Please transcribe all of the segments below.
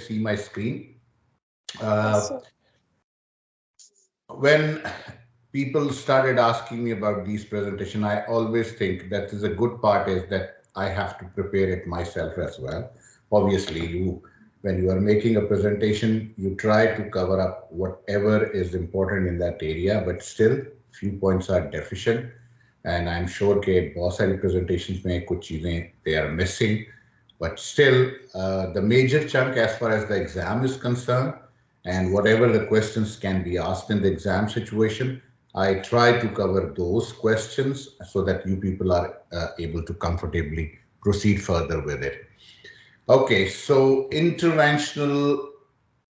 see my screen. When people started asking me about these presentation, I always think that is a good part is that I have to prepare it myself as well. Obviously, when you are making a presentation, you try to cover up whatever is important in that area, but still few points are deficient. And I'm sure that बहुत सारी presentations में कुछ चीजें they are missing, but still the major chunk as far as the exam is concerned, and whatever the questions can be asked in the exam situation, I try to cover those questions so that you people are able to comfortably proceed further with it. Okay, so interventional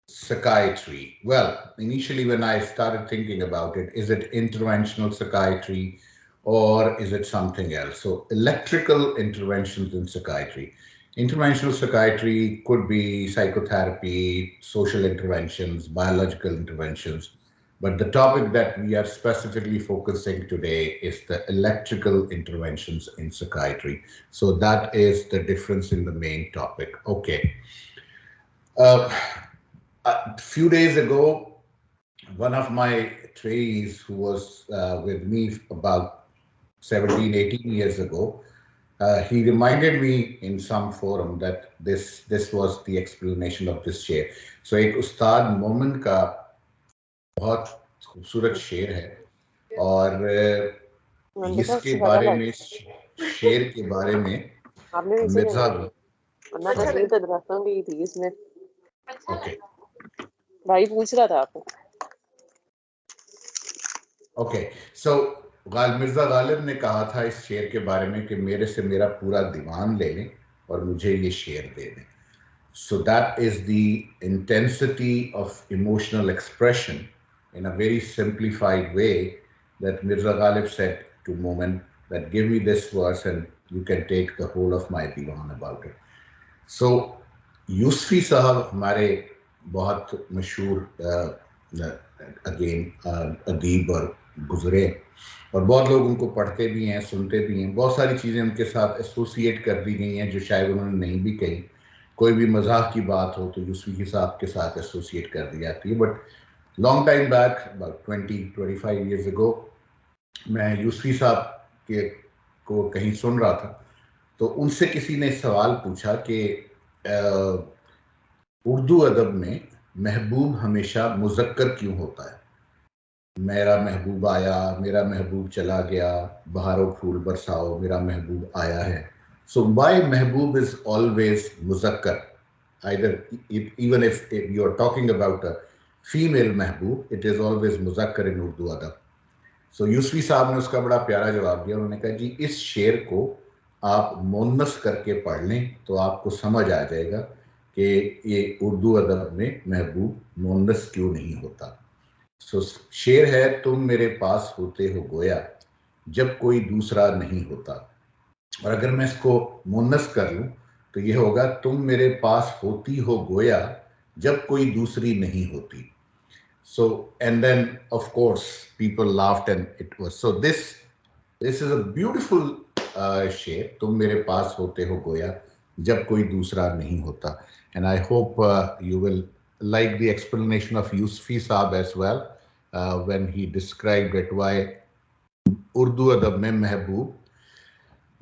psychiatry. Well, initially when I started thinking about it, is it interventional psychiatry or is it something else? So electrical interventions in psychiatry. Interventional psychiatry could be psychotherapy, social interventions, biological interventions. But the topic that we are specifically focusing today is the electrical interventions in psychiatry. So that is the difference in the main topic. Okay. A few days ago, one of my trainees who was with me about 17, 18 years ago, he reminded me in some forum that this was the explanation of this शेर. So एक उस्ताद मोमिन का बहुत खूबसूरत शेर है और इसके बारे में शेर के बारे में मिर्जा ओके भाई पूछ रहा था आपको ओके सो मिर्जा गालिब ने कहा था इस शेर के बारे में कि मेरे से मेरा पूरा दीवान ले लें और मुझे ये शेर दे दें. So that is the intensity of emotional expression in a very simplified way that Mirza Ghalib said to Momin that give me this verse and you can take the whole of my diwan about it. So Yusufi साहब हमारे बहुत मशहूर again अदीब और गुजरे और बहुत लोग उनको पढ़ते भी हैं, सुनते भी हैं. बहुत सारी चीज़ें उनके साथ एसोसिएट कर दी गई हैं जो शायद उन्होंने नहीं भी कही. कोई भी मजाक की बात हो तो यूसुफी साहब के साथ एसोसिएट कर दी जाती है. But long time back about 20-25 years ago मैं यूसुफी साहब के को कहीं सुन रहा था तो उनसे किसी ने सवाल पूछा कि उर्दू अदब में महबूब हमेशा मुज़क्कर क्यों होता है. मेरा महबूब आया, मेरा महबूब चला गया, बहारों फूल बरसाओ, मेरा महबूब आया है. So why Mehboob is always मुज़क्कर? Either even if you are talking about a female Mehboob, it is always मुज़क्कर in Urdu अदब. So यूसुफी साहब ने उसका बड़ा प्यारा जवाब दिया. उन्होंने कहा जी इस शेर को आप मुन्नस करके पढ़ लें तो आपको समझ आ जाएगा कि ये उर्दू अदब में महबूब मुन्नस क्यों नहीं होता. सो शेर है तुम मेरे पास होते हो गोया जब कोई दूसरा नहीं होता. और अगर मैं इसको मुन्नस कर लूं तो ये होगा तुम मेरे पास होती हो गोया जब कोई दूसरी नहीं होती. So and then of course people laughed and it was so this is a beautiful शेर तुम मेरे पास होते हो गोया जब कोई दूसरा नहीं होता. And I hope you will like the explanation of Yusufi Saab as well when he described it why Urdu adab mein महबूब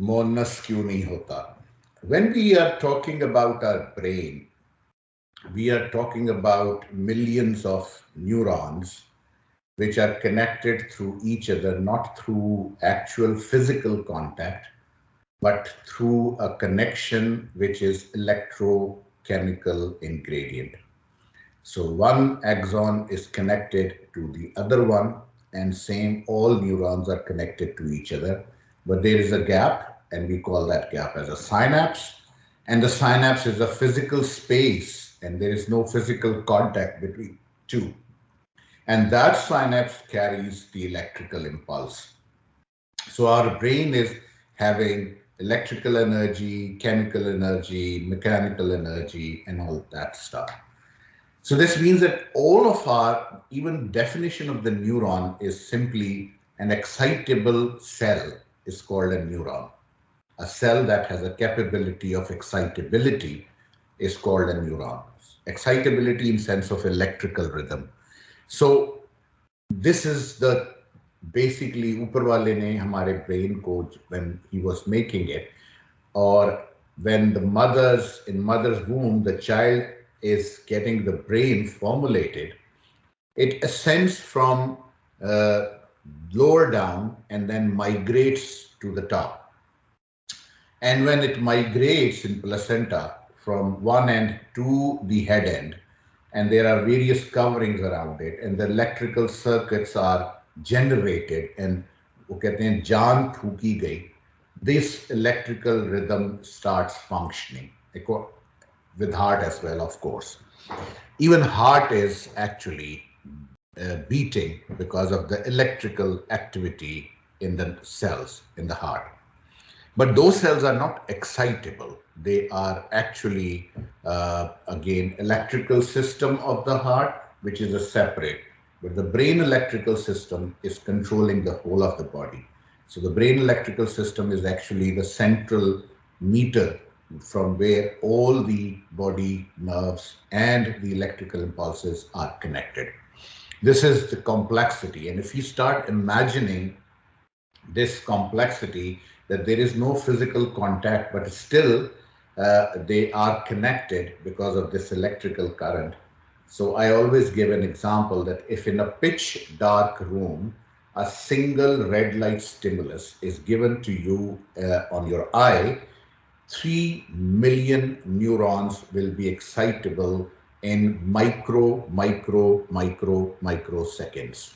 मोनस क्यों नहीं होता. When we are talking about our brain, we are talking about millions of neurons which are connected through each other, not through actual physical contact, but through a connection which is electrochemical ingredient. So one axon is connected to the other one, and same, all neurons are connected to each other, but there is a gap, and we call that gap as a synapse. And the synapse is a physical space, and there is no physical contact between two. And that synapse carries the electrical impulse. So our brain is having electrical energy, chemical energy, mechanical energy, and all that stuff. So this means that all of our, even definition of the neuron is simply an excitable cell is called a neuron. A cell that has a capability of excitability is called a neuron. excitability in sense of electrical rhythm. So this is the basically ऊपर वाले ने हमारे brain को when he was making it, or when the mother's womb, the child is getting the brain formulated, it ascends from uh, lower down and then migrates to the top. And when it migrates in placenta from one end to the head end, and there are various coverings around it, and the electrical circuits are generated, and वो कहते हैं जान फूकी गई, this electrical rhythm starts functioning with heart as well, of course. Even heart is actually beating because of the electrical activity in the cells in the heart. But those cells are not excitable. They are actually, again, electrical system of the heart, which is a separate. But the brain electrical system is controlling the whole of the body. So the brain electrical system is actually the central meter from where all the body nerves and the electrical impulses are connected. This is the complexity. And if you start imagining this complexity, that there is no physical contact, but still they are connected because of this electrical current. So I always give an example that if in a pitch dark room, a single red light stimulus is given to you on your eye, 3 million neurons will be excitable in microseconds.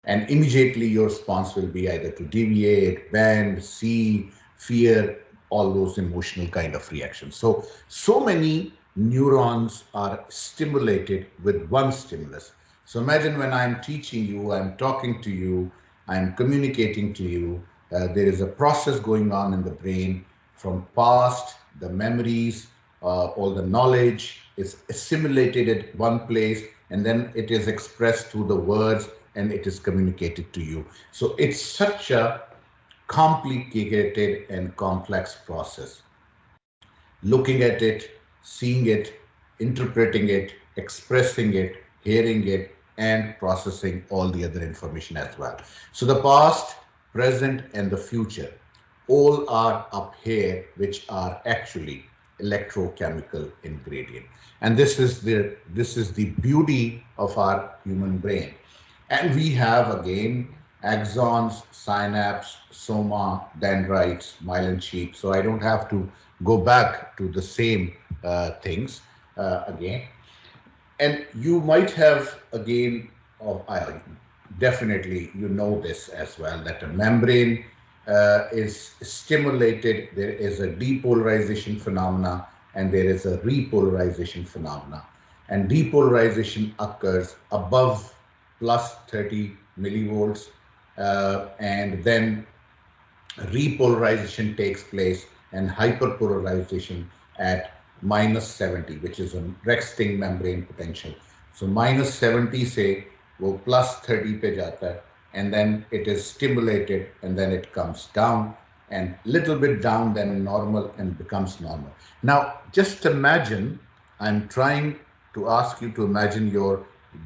And immediately your response will be either to deviate, bend, see, fear, all those emotional kind of reactions. So many neurons are stimulated with one stimulus. So imagine when I'm teaching you, I'm talking to you, I'm communicating to you, there is a process going on in the brain from past, the memories, all the knowledge is assimilated at one place, and then it is expressed through the words and it is communicated to you. So it's such a complicated and complex process. Looking at it, seeing it, interpreting it, expressing it, hearing it, and processing all the other information as well. So the past, present, and the future all are up here, which are actually electrochemical ingredient. And this is the beauty of our human brain. And we have again axons, synapse, soma, dendrites, myelin sheath. So I don't have to go back to the same things again. And you might have again, definitely you know this as well, that a membrane is stimulated. There is a depolarization phenomena and there is a repolarization phenomena. And depolarization occurs above plus 30 millivolts, and then repolarization takes place and hyperpolarization at minus 70, which is a resting membrane potential. So minus 70 से वो plus 30 पे जाता है, and then it is stimulated and then it comes down and little bit down then normal and becomes normal. Now just imagine, I'm trying to ask you to imagine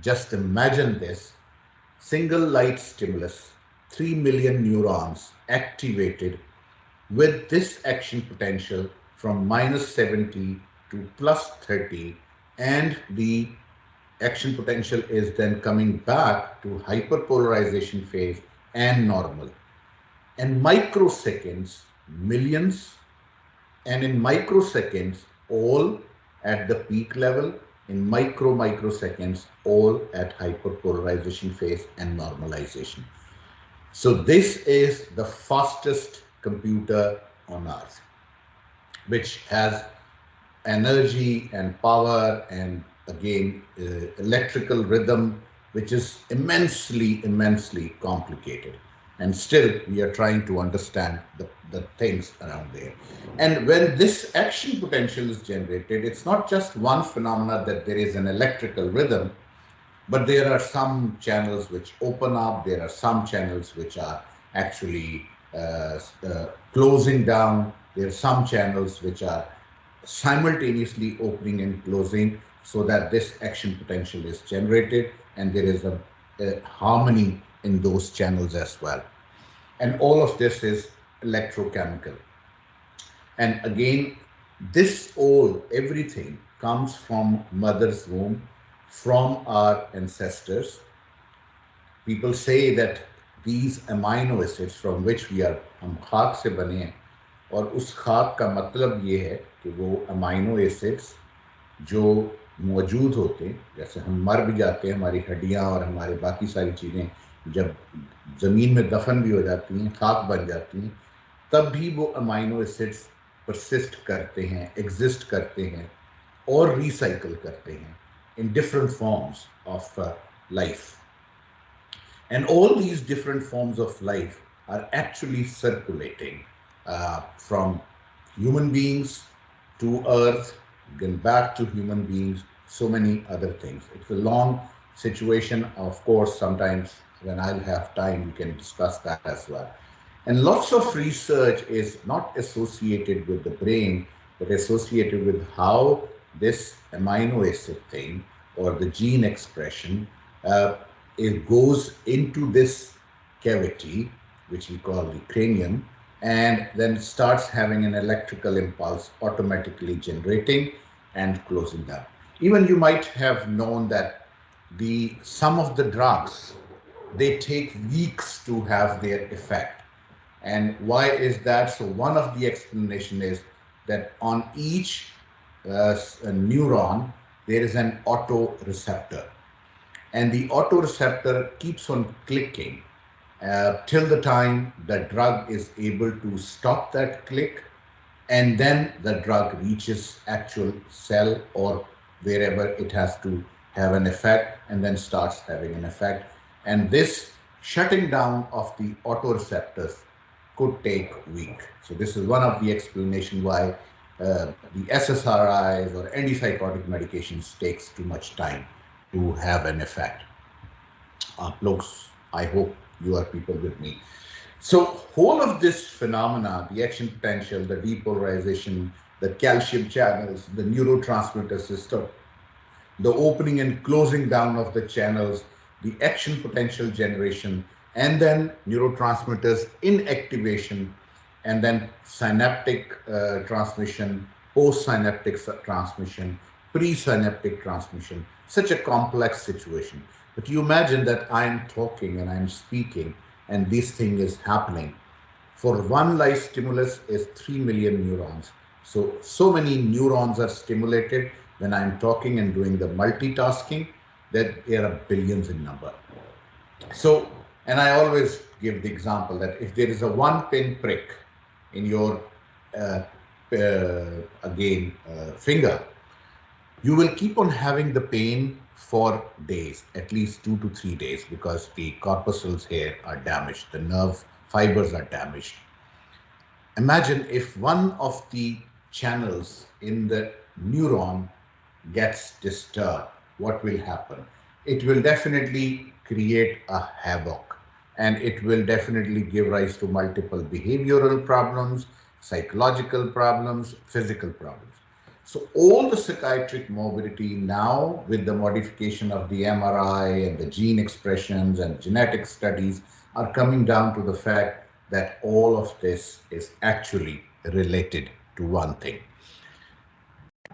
just imagine this single light stimulus, 3 million neurons activated with this action potential from minus 70 to plus 30, and the action potential is then coming back to hyperpolarization phase and normal. And microseconds, millions, and in microseconds, all at the peak level, in microseconds, all at hyperpolarization phase and normalization. So this is the fastest computer on earth, which has energy and power and again electrical rhythm, which is immensely complicated. And still we are trying to understand the things around there. And when this action potential is generated, it's not just one phenomena that there is an electrical rhythm, but there are some channels which open up, there are some channels which are actually closing down, there are some channels which are simultaneously opening and closing. so that this action potential is generated and there is a harmony in those channels as well. And all of this is electrochemical. And again, everything comes from mother's womb, from our ancestors. People say that these amino acids from which we are, हम खाक से बने हैं, और उस खाक का मतलब ये है कि वो अमाइनो एसिड्स जो मौजूद होते हैं, जैसे हम मर भी जाते हैं, हमारी हड्डियां और हमारे बाकी सारी चीज़ें जब ज़मीन में दफन भी हो जाती हैं, खाक बन जाती हैं, तब भी वो अमाइनो एसिड्स परसिस्ट करते हैं, एग्जिस्ट करते हैं और रिसाइकल करते हैं in different forms of life. And all these different forms of life are actually circulating from human beings to earth, then back to human beings, so many other things. It's a long situation. Of course, sometimes when I'll have time, we can discuss that as well. And lots of research is not associated with the brain, but associated with how this amino acid thing or the gene expression it goes into this cavity, which we call the cranium, and then starts having an electrical impulse automatically generating and closing down. Even you might have known that some of the drugs, they take weeks to have their effect. And why is that? So one of the explanation is that on each neuron, there is an autoreceptor. And the autoreceptor keeps on clicking till the time the drug is able to stop that click, and then the drug reaches actual cell or wherever it has to have an effect, and then starts having an effect. And this shutting down of the autoreceptors could take weeks. So this is one of the explanation why the SSRIs or antipsychotic medications takes too much time to have an effect. I hope you are people with me. So whole of this phenomena, the action potential, the depolarization, the calcium channels, the neurotransmitter system, the opening and closing down of the channels, the action potential generation, and then neurotransmitters inactivation, and then synaptic transmission, post-synaptic transmission, pre-synaptic transmission, such a complex situation. But you imagine that I'm talking and I'm speaking and this thing is happening. For one light stimulus is 3 million neurons. So many neurons are stimulated when I'm talking and doing the multitasking that there are billions in number. So, and I always give the example that if there is a one pin prick in your finger, you will keep on having the pain for days, at least 2 to 3 days, because the corpuscles here are damaged, the nerve fibers are damaged. Imagine if one of the channels in the neuron gets disturbed, what will happen? It will definitely create a havoc, and it will definitely give rise to multiple behavioral problems, psychological problems, physical problems. So all the psychiatric morbidity now, with the modification of the MRI and the gene expressions and genetic studies, are coming down to the fact that all of this is actually related to one thing.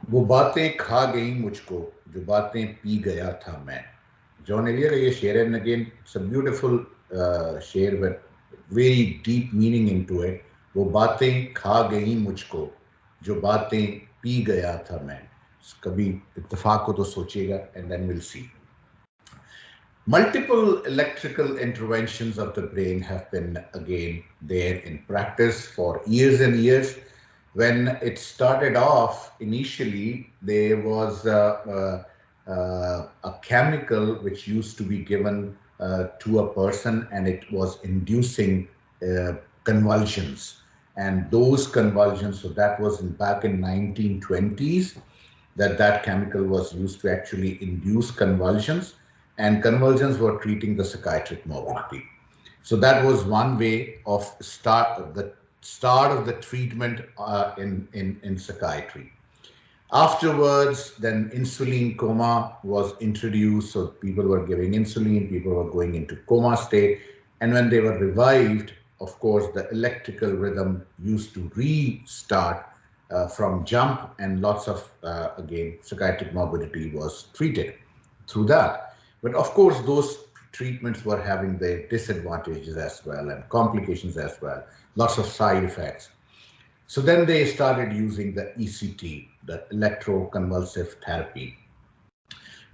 वो बातें खा गई मुझको जो बातें P गया था मैं. John Eliot का ये शेर है, and again it's a beautiful शेर with very deep meaning into it. वो बातें खा गई मुझको जो बातें पी गया था मैं. कभी इत्तेफाक हो तो सोचिएगा, and then we'll see. Multiple electrical interventions of the brain have been again there in practice for years and years. When it started off, initially there was a chemical which used to be given to a person, and it was inducing convulsions. And those convulsions, so that was back in 1920s, that chemical was used to actually induce convulsions, and convulsions were treating the psychiatric morbidity. So that was one way of start of the treatment in psychiatry. Afterwards, then insulin coma was introduced. So people were giving insulin, people were going into coma state. And when they were revived, of course, the electrical rhythm used to restart from jump, and lots of, again, psychiatric morbidity was treated through that. But of course, those treatments were having their disadvantages as well and complications as well, lots of side effects. So then they started using the ECT, the electroconvulsive therapy.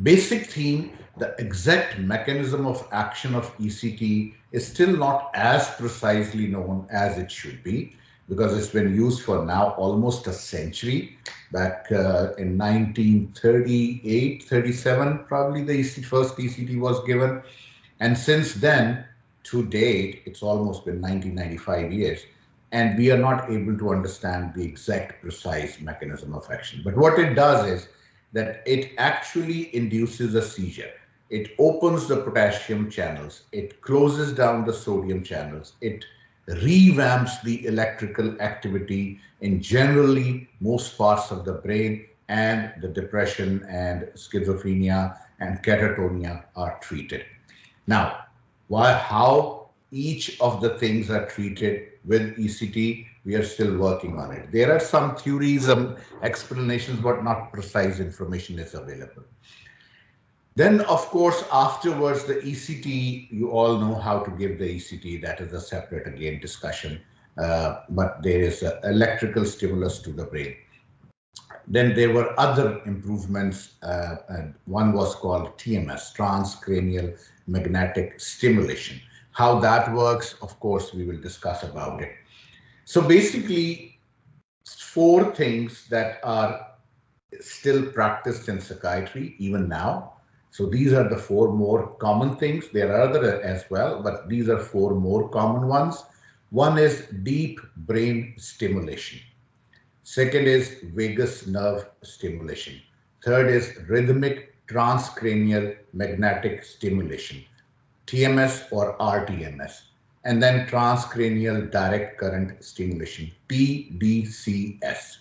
Basic theme, the exact mechanism of action of ECT is still not as precisely known as it should be, because it's been used for now almost a century. Back in 1938, 37, probably the first ECT was given. And since then, to date, it's almost been 1995 years, and we are not able to understand the exact precise mechanism of action. But what it does is that it actually induces a seizure. It opens the potassium channels, it closes down the sodium channels, it revamps the electrical activity in generally most parts of the brain, and the depression and schizophrenia and catatonia are treated. Now, how each of the things are treated with ECT, we are still working on it. There are some theories and explanations, but not precise information is available. Then, of course, afterwards, the ECT, you all know how to give the ECT. That is a separate, again, discussion. But there is an electrical stimulus to the brain. Then there were other improvements, and one was called TMS, transcranial magnetic stimulation. How that works, of course, we will discuss about it. So basically, four things that are still practiced in psychiatry, even now. So these are the four more common things. There are other as well, but these are four more common ones. One is deep brain stimulation. Second is vagus nerve stimulation. Third is rhythmic transcranial magnetic stimulation, TMS or RTMS. And then transcranial direct current stimulation, TDCS.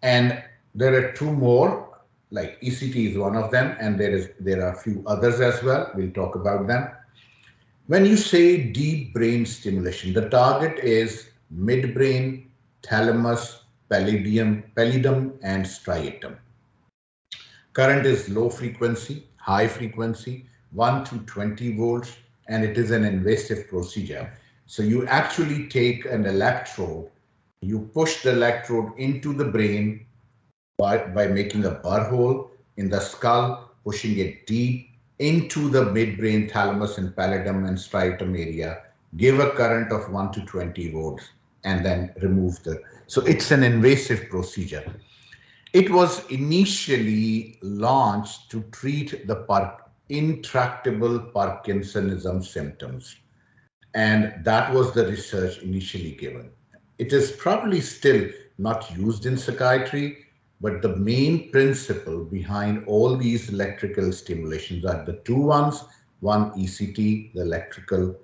And there are two more, like ECT is one of them, and there are a few others as well. We'll talk about them. When you say deep brain stimulation, the target is midbrain, thalamus, pallidum, and striatum. Current is low frequency, high frequency, 1 to 20 volts, and it is an invasive procedure. So you actually take an electrode, you push the electrode into the brain by making a burr hole in the skull, pushing it deep into the midbrain, thalamus, and pallidum and striatum area, give a current of 1 to 20 volts, and then remove the. So it's an invasive procedure. It was initially launched to treat the intractable Parkinsonism symptoms, and that was the research initially given. It is probably still not used in psychiatry, but the main principle behind all these electrical stimulations are the two ones. One, ECT, the electrical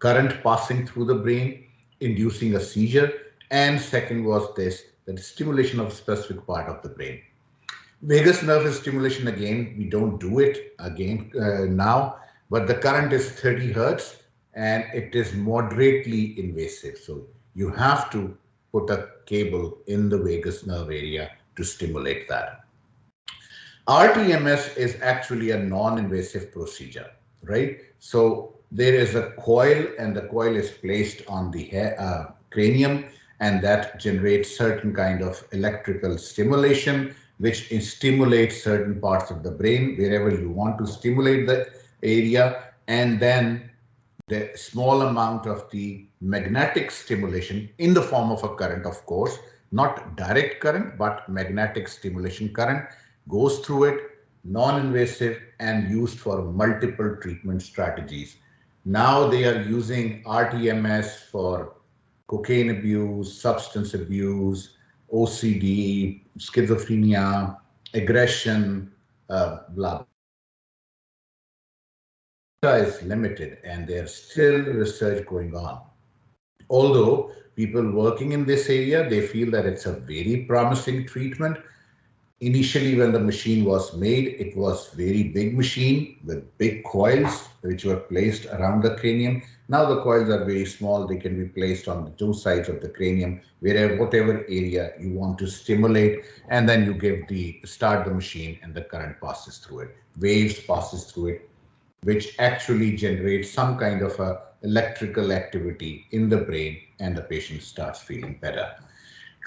current passing through the brain, inducing a seizure. And second was this, the stimulation of a specific part of the brain. Vagus nerve stimulation, again, we don't do it again now, but the current is 30 hertz and it is moderately invasive. So you have to put a cable in the vagus nerve area to stimulate that. RTMS is actually a non-invasive procedure, right? So there is a coil, and the coil is placed on the cranium, and that generates certain kind of electrical stimulation, which stimulates certain parts of the brain wherever you want to stimulate the area, and then the small amount of the magnetic stimulation in the form of a current, of course, not direct current, but magnetic stimulation current goes through it, non-invasive and used for multiple treatment strategies. Now they are using RTMS for cocaine abuse, substance abuse, OCD, schizophrenia, aggression, blah. Is limited, and there's still research going on. Although people working in this area, they feel that it's a very promising treatment. Initially, when the machine was made, it was very big machine with big coils which were placed around the cranium. Now the coils are very small. They can be placed on the two sides of the cranium, wherever, whatever area you want to stimulate, and then you start the machine and the current passes through it. Waves passes through it, which actually generates some kind of a electrical activity in the brain, and the patient starts feeling better.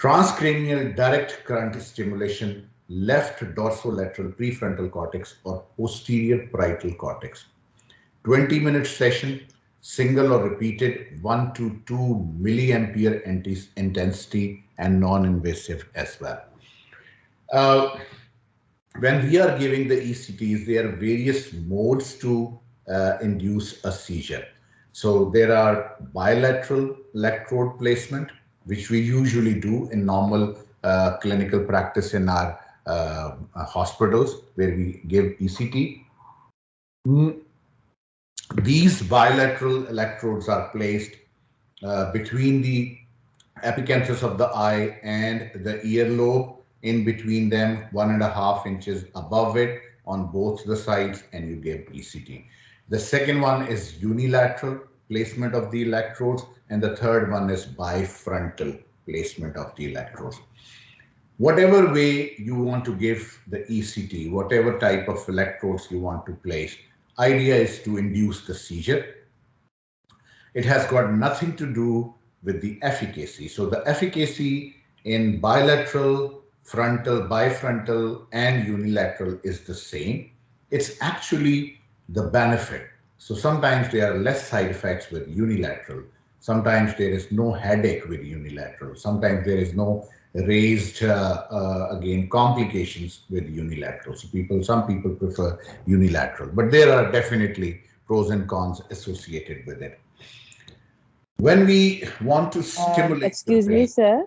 Transcranial direct current stimulation, left dorsolateral prefrontal cortex or posterior parietal cortex. 20-minute session, single or repeated, 1 to 2 milliampere intensity, and non-invasive as well. When we are giving the ECTs, there are various modes to induce a seizure. So there are bilateral electrode placement, which we usually do in normal clinical practice in our hospitals where we give ECT. These bilateral electrodes are placed between the epicanthus of the eye and the earlobe, in between them, 1.5 inches above it on both the sides, and you give ECT. The second one is unilateral placement of the electrodes, and the third one is bifrontal placement of the electrodes. Whatever way you want to give the ECT, whatever type of electrodes you want to place, idea is to induce the seizure. It has got nothing to do with the efficacy. So the efficacy in bilateral, frontal, bifrontal, and unilateral is the same. It's actually the benefit. So sometimes there are less side effects with unilateral. Sometimes there is no headache with unilateral. Sometimes there is no raised, again, complications with unilateral. So some people prefer unilateral, but there are definitely pros and cons associated with it. When we want to stimulate excuse me, sir.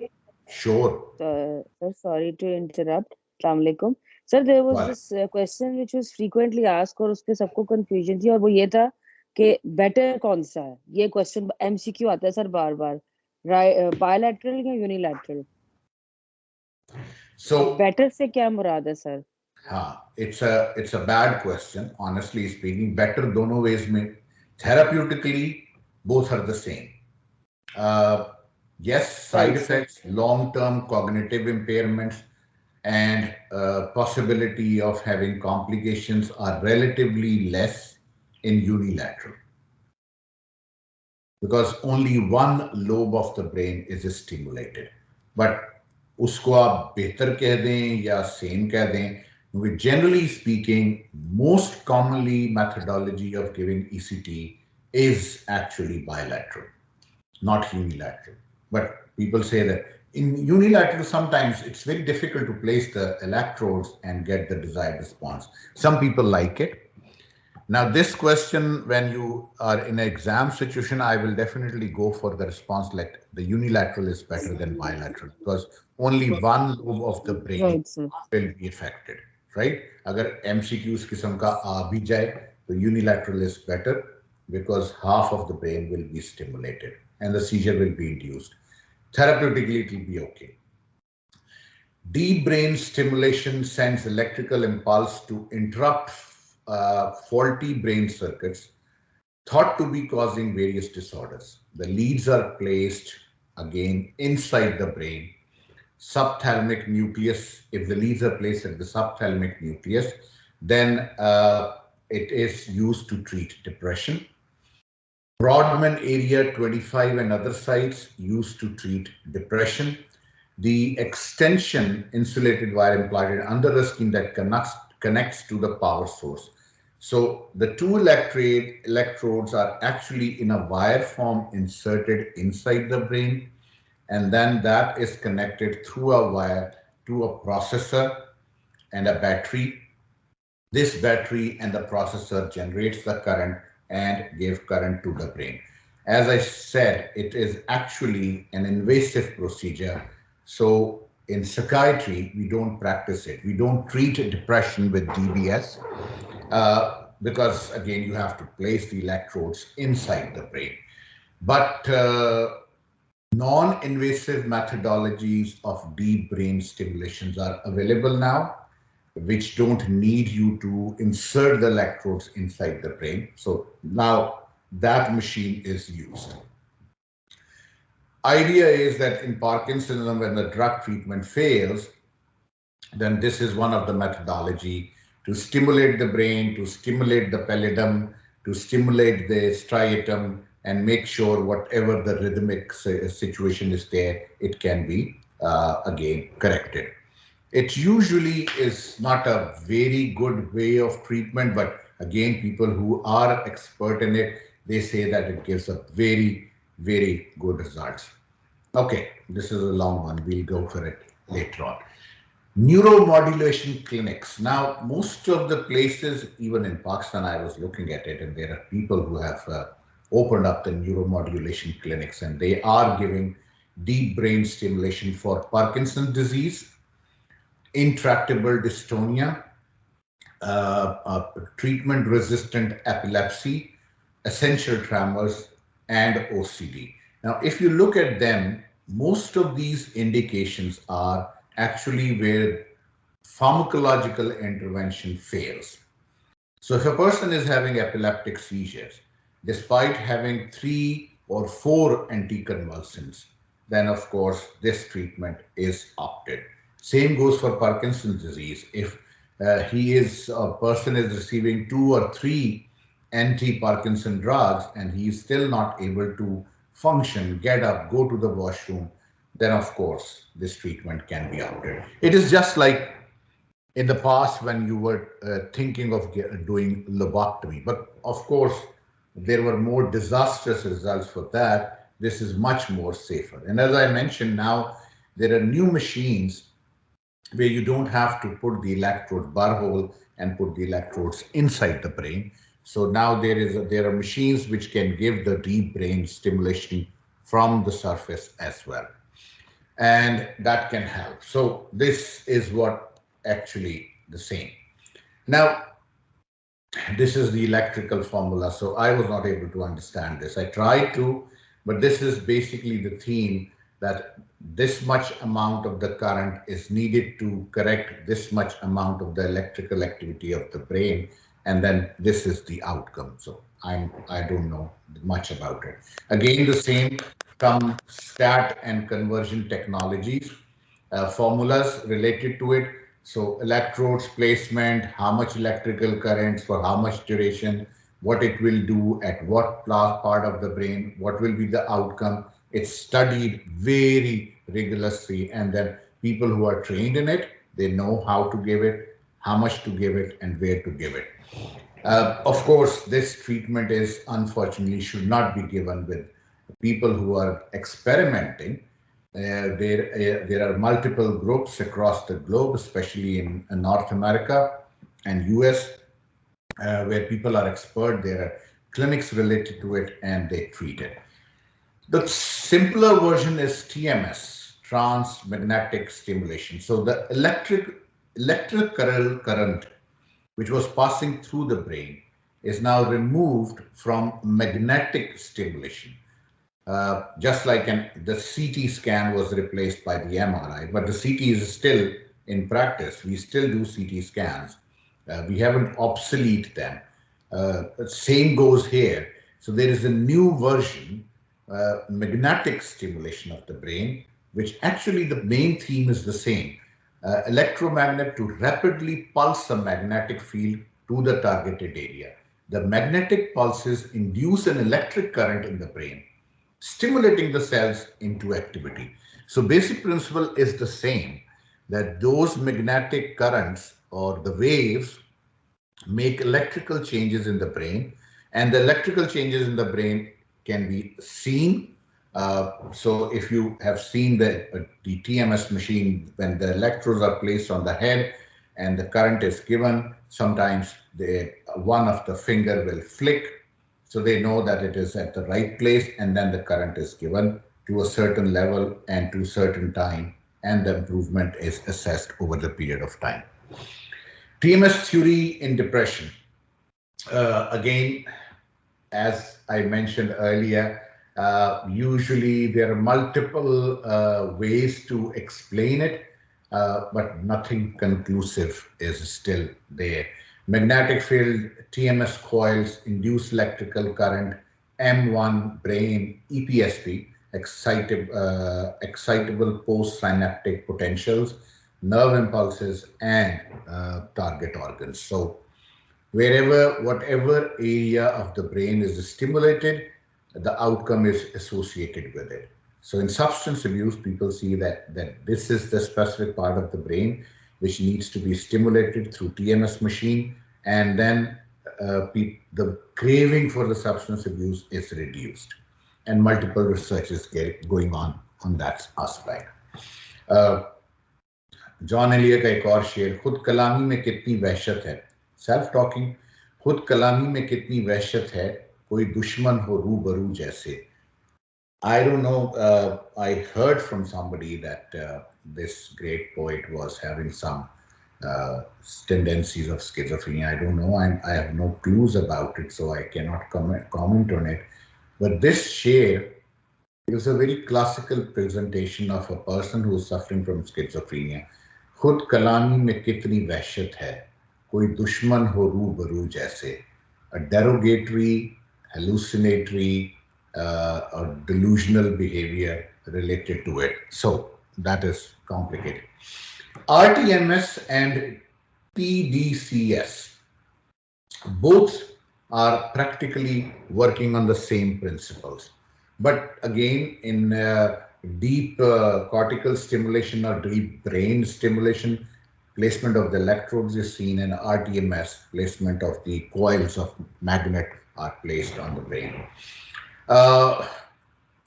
Sure. Sir, sorry to interrupt. Assalamu alaikum. Sir, there was this question which was frequently asked और उसपे सबको confusion थी, और वो ये था कि better कौन सा है. ये question MCQ आता है सर बार-बार. Bilateral या unilateral? So better से क्या मुराद है sir? It's a bad question, honestly speaking. Better दोनों ways में, therapeutically both are the same. Yes, side effects, long-term cognitive impairments, and possibility of having complications are relatively less in unilateral, because only one lobe of the brain is stimulated. But उसको आप बेहतर कह दें या same कह दें, generally speaking, most commonly methodology of giving ECT is actually bilateral, not unilateral. But people say that in unilateral, sometimes it's very difficult to place the electrodes and get the desired response. Some people like it. Now, this question, when you are in an exam situation, I will definitely go for the response like the unilateral is better than bilateral, because only one lobe of the brain will be affected, right? Agar MCQs किस्म का आ भी जाए, तो unilateral is better because half of the brain will be stimulated and the seizure will be induced. Therapeutically, it will be okay. Deep brain stimulation sends electrical impulse to interrupt faulty brain circuits thought to be causing various disorders. The leads are placed again inside the brain. Subthalamic nucleus, if the leads are placed at the subthalamic nucleus, then it is used to treat depression. Brodmann area 25 and other sites used to treat depression. The extension insulated wire implanted under the skin that connects to the power source. So the two electrodes are actually in a wire form inserted inside the brain, and then that is connected through a wire to a processor and a battery. This battery and the processor generates the current and give current to the brain. As I said, it is actually an invasive procedure. So in psychiatry, we don't practice it. We don't treat depression with DBS because, again, you have to place the electrodes inside the brain. But Non-invasive methodologies of deep brain stimulations are available now, which don't need you to insert the electrodes inside the brain. So now that machine is used. Idea is that in Parkinsonism, when the drug treatment fails, then this is one of the methodology to stimulate the brain, to stimulate the pallidum, to stimulate the striatum, and make sure whatever the rhythmic situation is there, it can be again corrected. It usually is not a very good way of treatment, but again, people who are expert in it, they say that it gives a very, very good results. Okay, this is a long one. We'll go for it later on. Neuromodulation clinics. Now, most of the places, even in Pakistan, I was looking at it, and there are people who have opened up the neuromodulation clinics, and they are giving deep brain stimulation for Parkinson's disease, intractable dystonia, treatment-resistant epilepsy, essential tremors, and OCD. Now, if you look at them, most of these indications are actually where pharmacological intervention fails. So if a person is having epileptic seizures, despite having 3 or 4 anticonvulsants, then of course this treatment is opted. Same goes for Parkinson's disease. If a person is receiving 2 or 3 anti-Parkinson drugs and he is still not able to function, get up, go to the washroom, then of course this treatment can be opted. It is just like in the past when you were thinking of doing lobotomy. But of course, there were more disastrous results for that. This is much more safer. And as I mentioned, now there are new machines where you don't have to put the electrode bar hole and put the electrodes inside the brain. So now there are machines which can give the deep brain stimulation from the surface as well, and that can help. So this is what actually the same. Now, this is the electrical formula. So I was not able to understand this. I tried to, but this is basically the theme that this much amount of the current is needed to correct this much amount of the electrical activity of the brain. And then this is the outcome. So I don't know much about it. Again, the same, some stat and conversion technologies, formulas related to it. So electrodes placement, how much electrical currents for how much duration, what it will do at what part of the brain, what will be the outcome. It's studied very rigorously, and then people who are trained in it, they know how to give it, how much to give it, and where to give it. Of course, this treatment is unfortunately should not be given with people who are experimenting. There are multiple groups across the globe, especially in North America and US, where people are expert. There are clinics related to it, and they treat it. The simpler version is TMS, transmagnetic stimulation. So the electrical current which was passing through the brain is now removed from magnetic stimulation. Just like the CT scan was replaced by the MRI, but the CT is still in practice. We still do CT scans. We haven't obsolete them. Same goes here. So there is a new version, magnetic stimulation of the brain, which actually the main theme is the same. Electromagnet to rapidly pulse a magnetic field to the targeted area. The magnetic pulses induce an electric current in the brain, stimulating the cells into activity. So basic principle is the same, that those magnetic currents or the waves make electrical changes in the brain, and the electrical changes in the brain can be seen. So if you have seen the TMS machine, when the electrodes are placed on the head and the current is given, sometimes one of the finger will flick, so they know that it is at the right place, and then the current is given to a certain level and to a certain time, and the improvement is assessed over the period of time. TMS theory in depression. Again, as I mentioned earlier, Usually there are multiple ways to explain it, but nothing conclusive is still there. Magnetic field, TMS coils, induced electrical current, M1 brain, EPSP, excitable postsynaptic potentials, nerve impulses, and target organs. So whatever area of the brain is stimulated, the outcome is associated with it. So in substance abuse, people see that this is the specific part of the brain which needs to be stimulated through TMS machine, and then the craving for the substance abuse is reduced. And multiple research is going on that aspect. John earlier का एक और शेर, खुद कलामी में कितनी वहशत है, self talking, खुद कलामी में कितनी वहशत है, कोई दुश्मन हो रूबरू जैसे. I don't know, I heard from somebody that this great poet was having some tendencies of schizophrenia. I don't know, I have no clues about it, so I cannot comment on it. But this share is a very classical presentation of a person who is suffering from schizophrenia. खुद कलामी में कितनी वहशत है, कोई दुश्मन हो रूबरू जैसे. A derogatory, hallucinatory, or delusional behavior related to it. So that is complicated. RTMS and PDCS, both are practically working on the same principles. But again, in deep cortical stimulation or deep brain stimulation, placement of the electrodes is seen, and RTMS, placement of the coils of magnet are placed on the brain.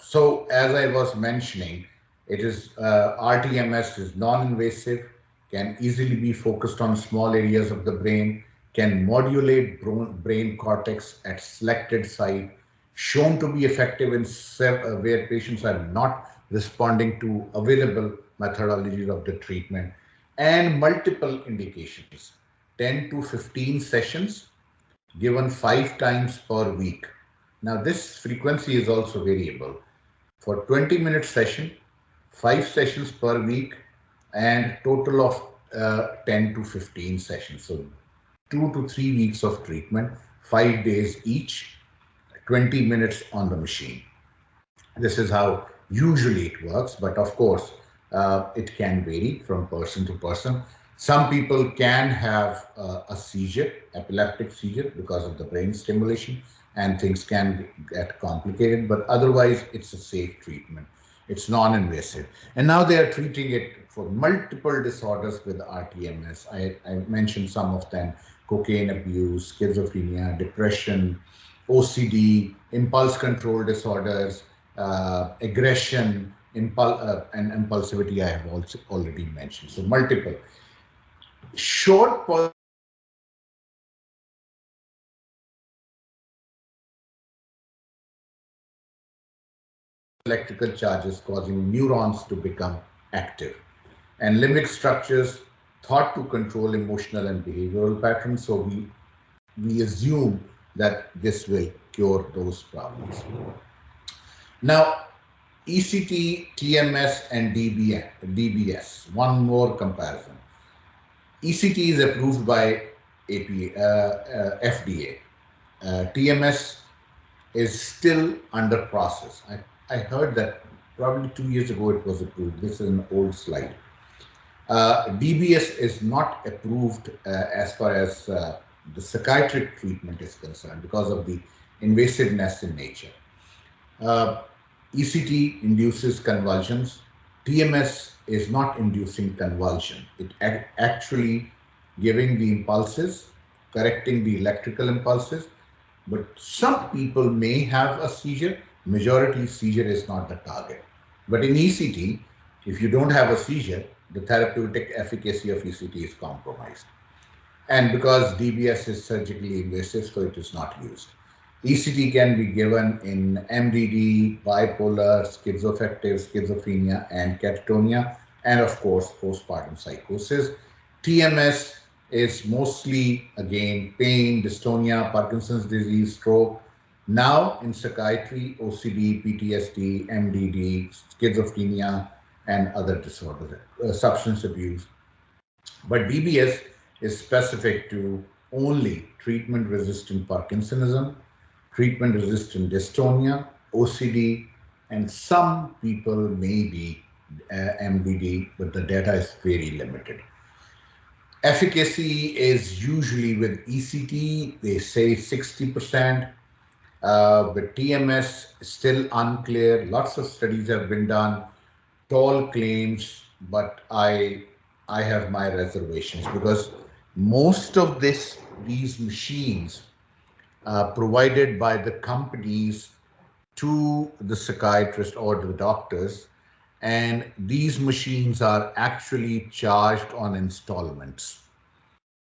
So as I was mentioning, it is RTMS is non-invasive, can easily be focused on small areas of the brain, can modulate brain cortex at selected site, shown to be effective in where patients are not responding to available methodologies of the treatment, and multiple indications, 10 to 15 sessions given 5 times per week. Now this frequency is also variable. For 20-minute session, 5 sessions per week, and total of 10 to 15 sessions. So 2 to 3 weeks of treatment, 5 days each, 20 minutes on the machine. This is how usually it works, but of course, it can vary from person to person. Some people can have a seizure, epileptic seizure, because of the brain stimulation, and things can get complicated, but otherwise it's a safe treatment. It's non-invasive. And now they are treating it for multiple disorders with RTMS. I mentioned some of them: cocaine abuse, schizophrenia, depression, OCD, impulse control disorders, aggression, and impulsivity I have also already mentioned. So multiple. Short electrical charges causing neurons to become active, and limbic structures thought to control emotional and behavioral patterns. So we assume that this will cure those problems. Now, ECT, TMS, and DBS. One more comparison. ECT is approved by FDA. TMS is still under process. I heard that probably 2 years ago it was approved. This is an old slide. DBS is not approved as far as the psychiatric treatment is concerned because of the invasiveness in nature. ECT induces convulsions. TMS is not inducing convulsion. It actually giving the impulses, correcting the electrical impulses. But some people may have a seizure. Majority seizure is not the target. But in ECT, if you don't have a seizure, the therapeutic efficacy of ECT is compromised. And because DBS is surgically invasive, so it is not used. ECT can be given in MDD, bipolar, schizoaffective, schizophrenia, and catatonia, and of course, postpartum psychosis. TMS is mostly, again, pain, dystonia, Parkinson's disease, stroke, Now in psychiatry, OCD, PTSD, MDD, schizophrenia, and other disorders, substance abuse. But DBS is specific to only treatment-resistant Parkinsonism, treatment-resistant dystonia, OCD, and some people may be MDD, but the data is very limited. Efficacy is usually with ECT, they say 60%. With TMS, still unclear. Lots of studies have been done, tall claims, but I have my reservations because most of these machines provided by the companies to the psychiatrist or the doctors, and these machines are actually charged on installments.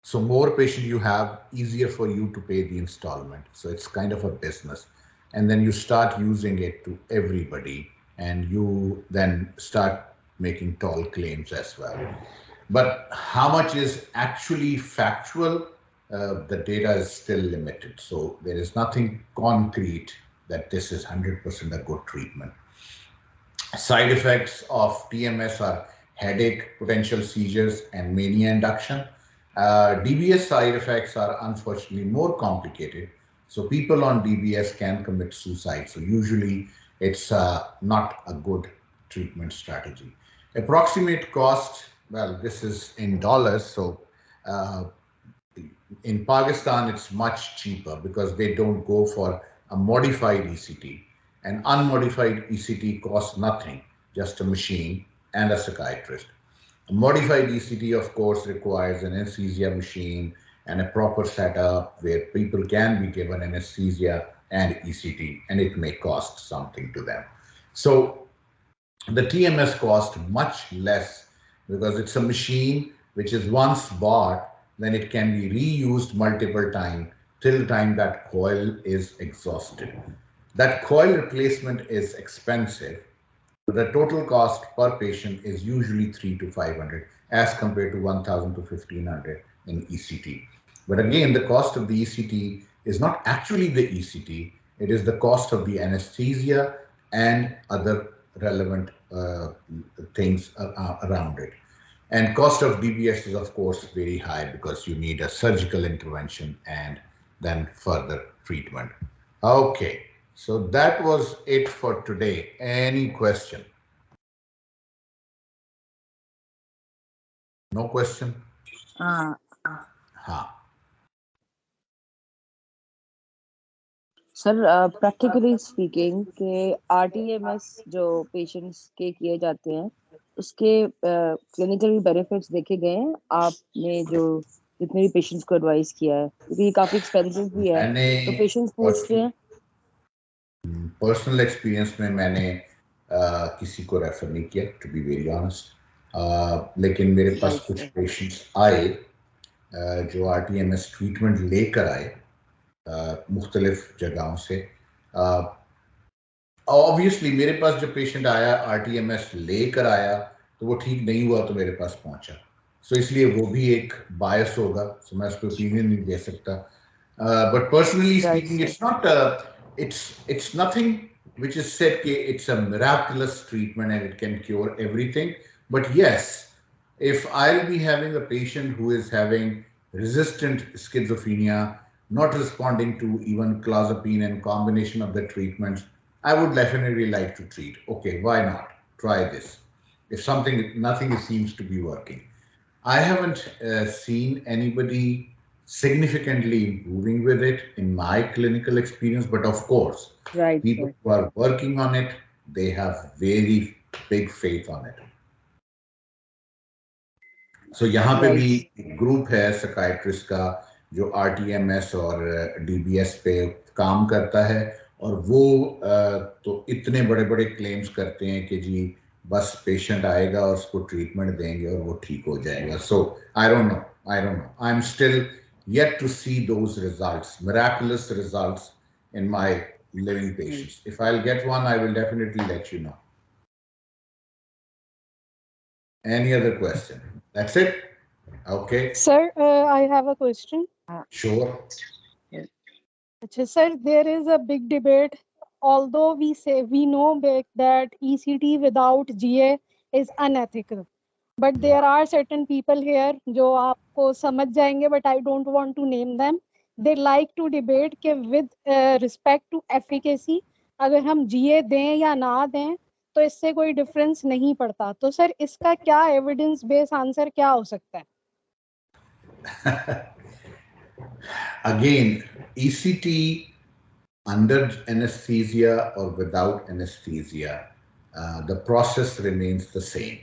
So more patient you have, easier for you to pay the installment. So it's kind of a business. And then you start using it to everybody, and you then start making tall claims as well. But how much is actually factual? The data is still limited. So there is nothing concrete that this is 100% a good treatment. Side effects of TMS are headache, potential seizures, and mania induction. DBS side effects are unfortunately more complicated. So people on DBS can commit suicide. So usually it's not a good treatment strategy. Approximate cost, well, this is in dollars. So uh, in Pakistan, it's much cheaper because they don't go for a modified ECT. An unmodified ECT costs nothing, just a machine and a psychiatrist. A modified ECT, of course, requires an anesthesia machine and a proper setup where people can be given anesthesia and ECT, and it may cost something to them. So the TMS cost much less because it's a machine which is once bought, then it can be reused multiple times till the time that coil is exhausted. That coil replacement is expensive. The total cost per patient is usually 3 to 500 as compared to 1,000 to 1,500 in ECT. But again, the cost of the ECT is not actually the ECT, it is the cost of the anesthesia and other relevant things around it. And cost of DBS is of course very high because you need a surgical intervention and then further treatment. Okay, so that was it for today. Any question? No question? हाँ हाँ. Sir practically speaking के RTMS जो patients के किए जाते हैं उसके clinical benefits देखे गए हैं आपने जो जितने भी पेशेंट्स को एडवाइस किया है क्योंकि ये काफी एक्सपेंसिव भी है मैंने तो पेशेंट्स पूछते हैं पर्सनल एक्सपीरियंस में मैंने किसी को रेफर नहीं किया टू बी वेरी ऑनेस्ट, लेकिन मेरे पास राइट कुछ सर पेशेंट्स आए जो आरटीएमएस ट्रीटमेंट लेकर आए मुख्तलिफ जगहों से. ऑब्वियसली मेरे पास जो पेशेंट आया आरटीएमएस लेकर आया तो वो ठीक नहीं हुआ तो मेरे पास पहुंचा. सो इसलिए वो भी एक बायस होगा. सो मैं उस पर ओपिनियन नहीं दे सकता. But personally right speaking, sir it's nothing which is said that it's a miraculous treatment and it can cure everything. But yes, if I'll be having a patient who is having resistant schizophrenia, not responding to even clozapine and combination of the treatments, I would definitely like to treat. Okay, why not? Try this. If nothing seems to be working. I haven't seen anybody significantly improving with it in my clinical experience, but of course, right people sir who are working on it, they have very big faith on it. So यहाँ पे भी right एक group है psychiatrist का जो RTMS और DBS पे काम करता है और वो तो इतने बड़े बड़े क्लेम्स करते हैं कि जी बस पेशेंट आएगा और उसको ट्रीटमेंट देंगे और वो ठीक हो जाएगा. So I don't know I am still yet to see those results, miraculous results in my living patients. If I'll get one, I will definitely let you know. Any other question? That's it? Okay. Sir, I have a question. Sure. Sir, there is a big debate. Although we know that ECT without GA is unethical, but there are certain people here जो आपको समझ जाएंगे, but I don't want to name them. They like to debate कि with respect to efficacy, अगर हम GA दें या ना दें तो इससे कोई difference नहीं पड़ता. तो सर इसका क्या evidence based answer क्या हो सकता है? Again, ECT under anesthesia or without anesthesia, the process remains the same.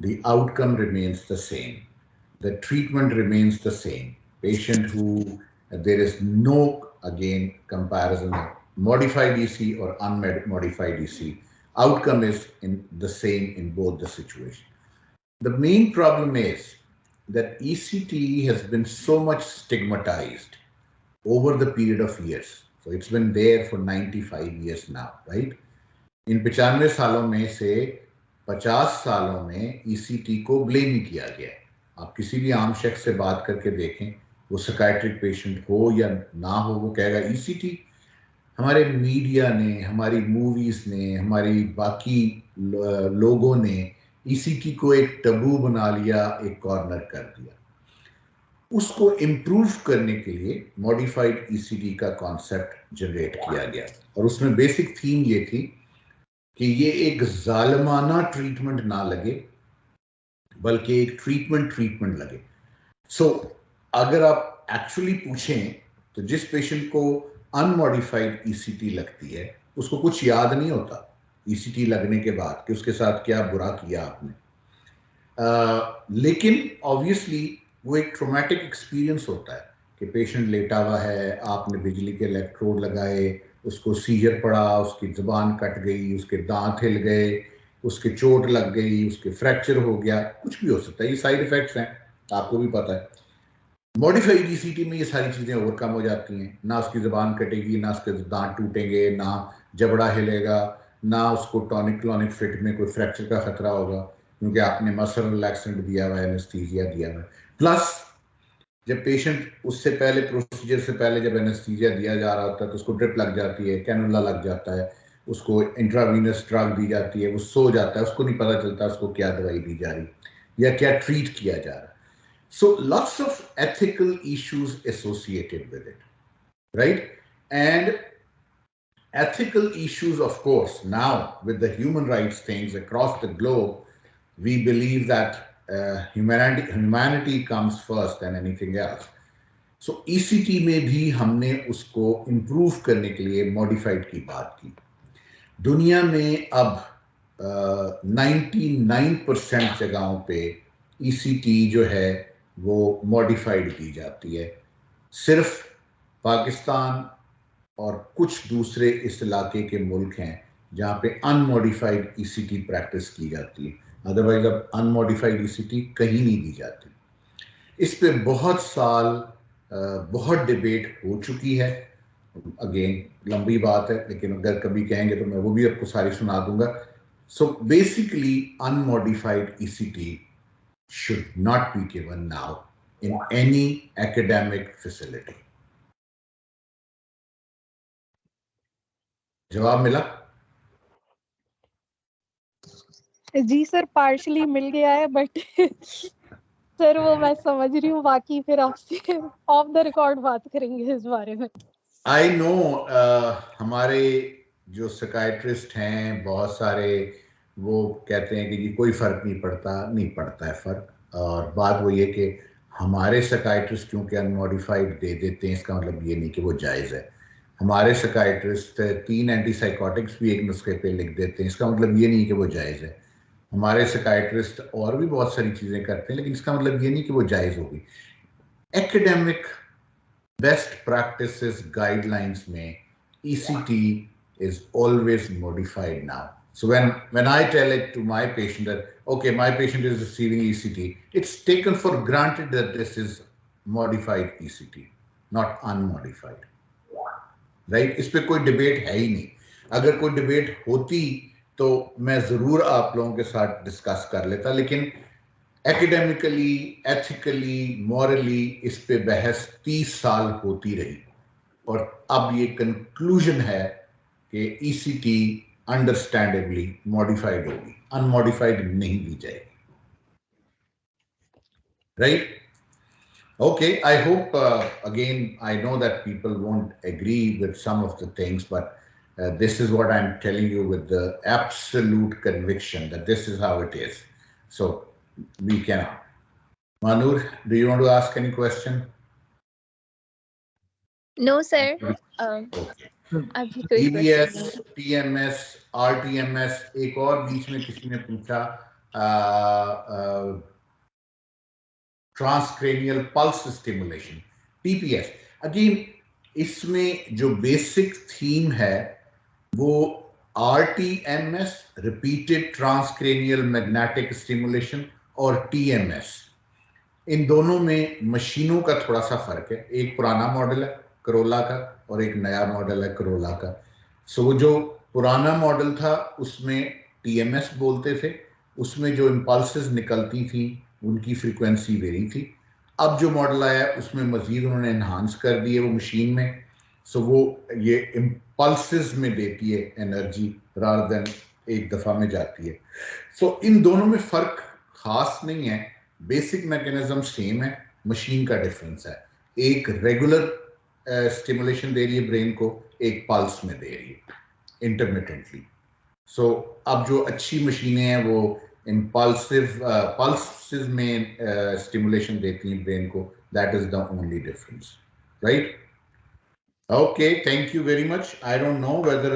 The outcome remains the same. The treatment remains the same. Patient who, there is no, again, comparison of modified EC or unmodified EC. Outcome is the same in both the situations. The main problem is that ECT has been so much stigmatized over the period of years. So it's been there for 95 years now, right? इन 95 सालों में से 50 सालों में ECT को blame ही किया गया है. आप किसी भी आम शख्स से बात करके देखें, वो साइकियाट्रिक पेशेंट हो या ना हो, वो कहेगा ईसीटी. हमारे मीडिया ने, हमारी मूवीज ने, हमारी बाकी लोगों ने ईसीटी को एक टबू बना लिया, एक कॉर्नर कर दिया. उसको इम्प्रूव करने के लिए मॉडिफाइड ईसीटी का कॉन्सेप्ट जनरेट किया गया और उसमें बेसिक थीम ये थी कि ये एक जालिमाना ट्रीटमेंट ना लगे, बल्कि एक ट्रीटमेंट लगे. सो अगर आप एक्चुअली पूछें तो जिस पेशेंट को अनमॉडिफाइड ईसीटी लगती है उसको कुछ याद नहीं होता ईसीटी लगने के बाद कि उसके साथ क्या बुरा किया आपने. लेकिन ऑब्वियसली वो एक ट्रॉमेटिक एक्सपीरियंस होता है कि पेशेंट लेटा हुआ है, आपने बिजली के इलेक्ट्रोड लगाए, उसको सीजर पड़ा, उसकी ज़ुबान कट गई, उसके दांत हिल गए, उसके चोट लग गई, उसके फ्रैक्चर हो गया, कुछ भी हो सकता है. ये साइड इफेक्ट्स हैं, आपको भी पता है. मॉडिफाइड ईसीटी में ये सारी चीज़ें ओवरकम हो जाती हैं. ना उसकी ज़ुबान कटेगी, ना उसके दांत टूटेंगे, ना जबड़ा हिलेगा, ना उसको टॉनिक क्लॉनिक फिट में कोई फ्रैक्चर का खतरा होगा क्योंकि आपने मसल रिलैक्सेंट दिया हुआ है, एनेस्थीसिया दिया हुआ है. प्लस जब पेशेंट उससे पहले, प्रोसीजर से पहले जब एनेस्थीसिया दिया जा रहा होता है तो उसको ड्रिप लग जाती है, कैनुला लग जाता है, उसको इंट्रावीनस ड्रग दी जाती है, वो सो जाता है, उसको नहीं पता चलता उसको क्या दवाई दी जा रही या क्या ट्रीट किया जा रहा है. So lots of ethical issues associated with it, right? And ethical issues, of course, now with the human rights things across the globe, we believe that humanity comes first than anything else. So ECT में भी हमने उसको improve करने के लिए modified की बात की. दुनिया में अब 99% जगहों पे ECT जो है वो मॉडिफाइड की जाती है. सिर्फ पाकिस्तान और कुछ दूसरे इस इलाके के मुल्क हैं जहाँ पे अनमॉडिफाइड ईसीटी प्रैक्टिस की जाती है. अदरवाइज अब अनमॉडिफाइड ईसीटी कहीं नहीं दी जाती. इस पे बहुत साल बहुत डिबेट हो चुकी है. अगेन लंबी बात है, लेकिन अगर कभी कहेंगे तो मैं वो भी आपको सारी सुना दूंगा. So basically unmodified ECT should not be given now in any academic facility. जवाब मिला? जी सर, पार्शली मिल गया है, बट सर वो मैं समझ रही हूँ, बाकी फिर आपसे ऑफ द रिकॉर्ड बात करेंगे इस बारे में. आई नो हमारे जो साइकियाट्रिस्ट हैं बहुत सारे, वो कहते हैं कि जी कोई फर्क नहीं पड़ता. नहीं पड़ता है फर्क. और बात वो ये कि हमारे साइकियाट्रिस्ट क्योंकि अनमॉडिफाइड दे देते हैं इसका मतलब ये नहीं कि वो जायज़ है. हमारे साइकियाट्रिस्ट 3 एंटीसाइकोटिक्स भी एक नुस्खे पे लिख देते हैं, इसका मतलब ये नहीं कि वो जायज़ है. हमारे साइकियाट्रिस्ट और भी बहुत सारी चीज़ें करते हैं, लेकिन इसका मतलब ये नहीं कि वो जायज़ होगी. एकेडमिक बेस्ट प्रैक्टिसेस गाइडलाइंस में ECT is always modified now. So when I tell it to my patient that okay, my patient is receiving ECT, it's taken for granted that this is modified ECT, not unmodified. Right? इस पे कोई debate है ही नहीं. अगर कोई debate होती तो मैं ज़रूर आप लोगों के साथ डिस्कस कर लेता, लेकिन एकेडमिकली, एथिकली, मॉरली इस पे बहस 30 साल होती रही और अब ये कंक्लूजन है कि ईसीटी अंडरस्टैंडेबली मॉडिफाइड होगी, अनमॉडिफाइड नहीं दी जाएगी, right? Okay, I hope again, I know that people won't agree with some of the things, but this is what I'm telling you with the absolute conviction that this is how it is. So we cannot. Manur, do you want to ask any question? No, sir. Okay. अभी कोई TBS, question नहीं। TMS, RTMS, एक और बीच में किसी ने पूछा transcranial pulse stimulation, TPS। Again इसमें जो बेसिक थीम है वो RTMS, repeated transcranial magnetic stimulation, और TMS, इन दोनों में मशीनों का थोड़ा सा फर्क है। एक पुराना मॉडल है करोला का और एक नया मॉडल है करोला का। सो जो पुराना मॉडल था उसमें TMS बोलते थे, उसमें जो इम्पल्सेस निकलती थी उनकी फ्रीक्वेंसी वेरी थी। अब जो मॉडल आया उसमें मजीद उन्होंने इन्हांस कर दिए वो मशीन में, सो वो ये इम्पल्सेस में देती है एनर्जी रादर देन एक दफ़ा में जाती है। सो इन दोनों में फ़र्क खास नहीं है, बेसिक मैकेनिज्म सेम है, मशीन का डिफरेंस है। एक रेगुलर स्टिमुलेशन दे रही है ब्रेन को, एक पल्स में दे रही है इंटरमिटेंटली। सो अब जो अच्छी मशीनें हैं वो इम्पल्सिव पल्सेस में स्टिमुलेशन देती हैं ब्रेन को, that is the only difference, right? Okay, thank you very much. I don't know whether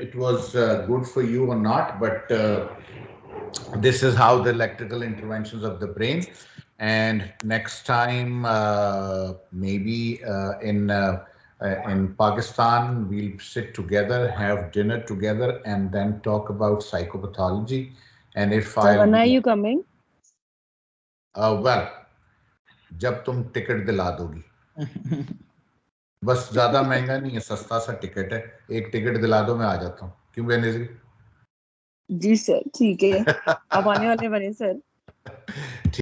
it was good for you or not, but this is how the electrical interventions of the brain. And next time, maybe in Pakistan, we'll sit together, have dinner together, and then talk about psychopathology. And if So when are you coming? Well, जब तुम ticket दिला दोगी। बस ज्यादा महंगा नहीं है, सस्ता सा टिकट है, एक टिकट दिला दो मैं आ जाता हूँ। क्यों बेनजीर? जी सर, ठीक है। आप आने वाले बने सर?